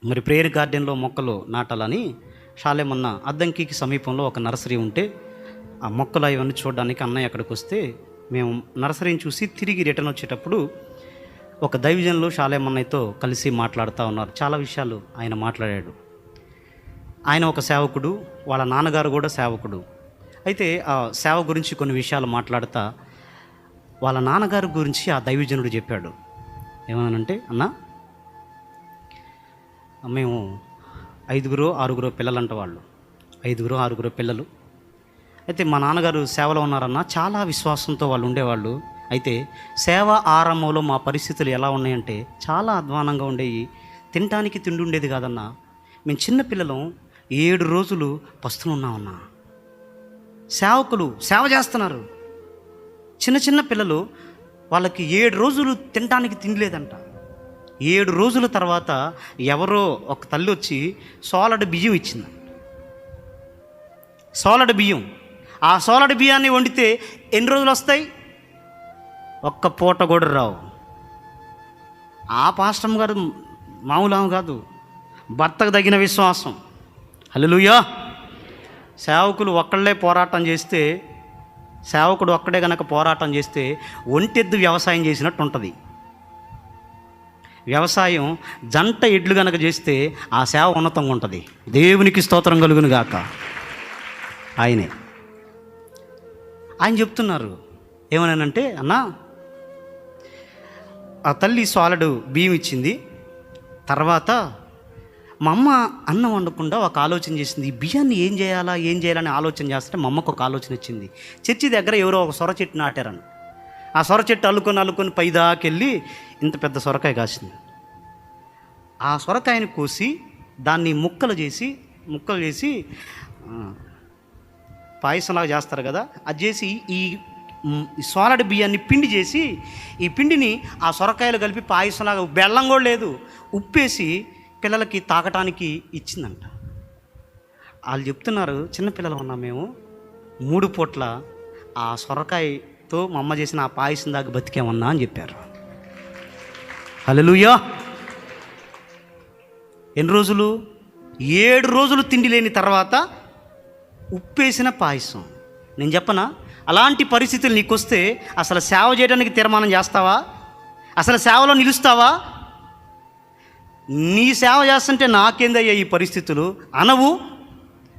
మరి ప్రేయర్ గార్డెన్లో మొక్కలు నాటాలని షాలేమన్న అద్దంకికి సమీపంలో ఒక నర్సరీ ఉంటే ఆ మొక్కలు అవన్నీ చూడడానికి అన్నయ్య అక్కడికి వస్తే మేము నర్సరీని చూసి తిరిగి రిటర్న్ వచ్చేటప్పుడు ఒక దైవజనులు షాలేమన్నయ్యతో కలిసి మాట్లాడుతూ ఉన్నారు. చాలా విషయాలు ఆయన మాట్లాడాడు. ఆయన ఒక సేవకుడు, వాళ్ళ నాన్నగారు కూడా సేవకుడు. అయితే ఆ సేవ గురించి కొన్ని విషయాలు మాట్లాడుతూ వాళ్ళ నాన్నగారి గురించి ఆ దైవజనుడు చెప్పాడు. ఏమనంటే, అన్న మేము 5-6 పిల్లలంట, వాళ్ళు 5-6 పిల్లలు. అయితే మా నాన్నగారు సేవలో ఉన్నారన్న, చాలా విశ్వాసంతో వాళ్ళు ఉండేవాళ్ళు. అయితే సేవ ఆరంభంలో మా పరిస్థితులు ఎలా ఉన్నాయంటే చాలా అధ్వానంగా ఉండేవి. తినటానికి తిండి ఉండేది కాదన్న. మేము చిన్న పిల్లలం 7 రోజులు పస్తులున్నామన్నా. సేవకులు సేవ చేస్తున్నారు, చిన్న పిల్లలు, వాళ్ళకి 7 రోజులు తినడానికి తిండి లేదంట. 7 రోజుల తర్వాత ఎవరో ఒక తల్లి వచ్చి సోలడ బియ్యం ఇచ్చింది. సోలడ బియ్యం. ఆ సోలడ బియ్యాన్ని వండితే ఎన్ని రోజులు వస్తాయి? ఒక్క పూట కూడా రావు. ఆ పాస్టమ్ గారు మామూలు కాదు, భర్తకు తగిన విశ్వాసం. హల్లెలూయా. సేవకులు ఒక్కళ్ళే పోరాటం చేస్తే, సేవకుడు ఒక్కడే కనుక పోరాటం చేస్తే ఒంటెద్దు వ్యవసాయం చేసినట్టు ఉంటుంది. వ్యవసాయం జంట ఎడ్లు కనుక చేస్తే ఆ సేవ ఉన్నతంగా ఉంటుంది. దేవునికి స్తోత్రం కలుగును గాక. ఆయన చెప్తున్నారు ఏమనంటే, అన్న ఆ తల్లి సాలడు బియ్యం ఇచ్చింది. తర్వాత మా అమ్మ అన్నం వండకుండా ఒక ఆలోచన చేసింది. ఈ బియ్యాన్ని ఏం చేయాలని ఆలోచన చేస్తే మా అమ్మకు ఒక ఆలోచన వచ్చింది. చర్చి దగ్గర ఎవరో ఒక సొర చెట్టు నాటారని. ఆ సొర చెట్టు అల్లుకొని పైదాకెళ్ళి ఇంత పెద్ద సొరకాయ కాసింది. ఆ సొరకాయని కోసి దాన్ని ముక్కలు చేసి పాయసంలాగా చేస్తారు కదా, అది చేసి ఈ సోలడి బియ్యాన్ని పిండి చేసి, ఈ పిండిని ఆ సొరకాయలు కలిపి పాయసంలాగా, బెల్లం కూడా లేదు, ఉప్పేసి పిల్లలకి తాగటానికి ఇచ్చిందంట. వాళ్ళు చెప్తున్నారు, చిన్నపిల్లలు ఉన్నాం మేము, 3 పూట్ల ఆ సొరకాయతో మా అమ్మ చేసిన ఆ పాయసం దాకా బతికేమన్నా అని చెప్పారు. హల్లెలూయా. ఎన్ని రోజులు? 7 రోజులు తిండి లేని తర్వాత ఉప్పేసిన పాయసం. నేను చెప్పనా, అలాంటి పరిస్థితులు నీకు వస్తే అసలు సేవ చేయడానికి తీర్మానం చేస్తావా? అసలు సేవలో నిలుస్తావా? నీ సేవ చేస్తుంటే నాకేందయ్యా ఈ పరిస్థితులు అనవు.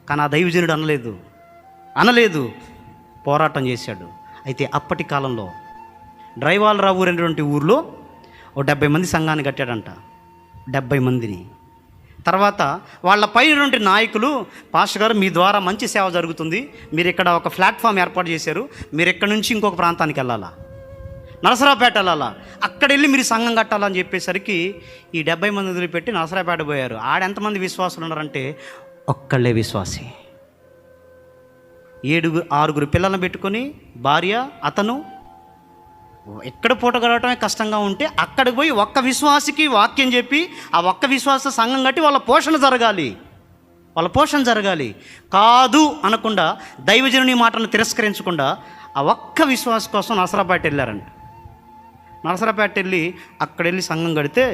కానీ ఆ దైవజనుడు అనలేదు, పోరాటం చేశాడు. అయితే అప్పటి కాలంలో డ్రైవాలరావు అనేటువంటి ఊరిలో ఓ 70 మంది సంఘాన్ని కట్టాడంట. 70 మందిని. తర్వాత వాళ్ళ పైనటువంటి నాయకులు, పాస్టర్ గారు మీ ద్వారా మంచి సేవ జరుగుతుంది, మీరు ఇక్కడ ఒక ప్లాట్ఫామ్ ఏర్పాటు చేశారు, మీరు ఇక్కడ నుంచి ఇంకొక ప్రాంతానికి వెళ్ళాలా, నరసరావుపేట వెళ్ళాలా, అక్కడ వెళ్ళి మీరు సంఘం కట్టాలని చెప్పేసరికి ఈ 70 మంది వదిలిపెట్టి నరసరావుపేట పోయారు. ఆడెంతమంది విశ్వాసులు ఉన్నారంటే ఒక్కళ్ళే విశ్వాసి. 6 పిల్లలను పెట్టుకొని భార్య, అతను ఎక్కడ పూట గడవటమే కష్టంగా ఉంటే అక్కడికి పోయి ఒక్క విశ్వాసికి వాక్యం చెప్పి ఆ ఒక్క విశ్వాస సంఘం కట్టి వాళ్ళ పోషణ జరగాలి. కాదు అనకుండా, దైవజనుని మాటను తిరస్కరించకుండా ఆ ఒక్క విశ్వాస కోసం నరసరావుపేట వెళ్ళారంట. నరసరావుపేట వెళ్ళి అక్కడెళ్ళి సంఘం కడితే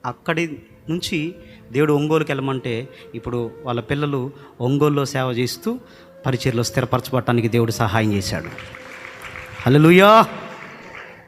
అక్కడి నుంచి దేవుడు ఒంగోలుకి వెళ్ళమంటే ఇప్పుడు వాళ్ళ పిల్లలు ఒంగోలులో సేవ చేస్తూ పరిచర్లో స్థిరపరచబడటానికి దేవుడు సహాయం చేశాడు. హల్లెలూయా.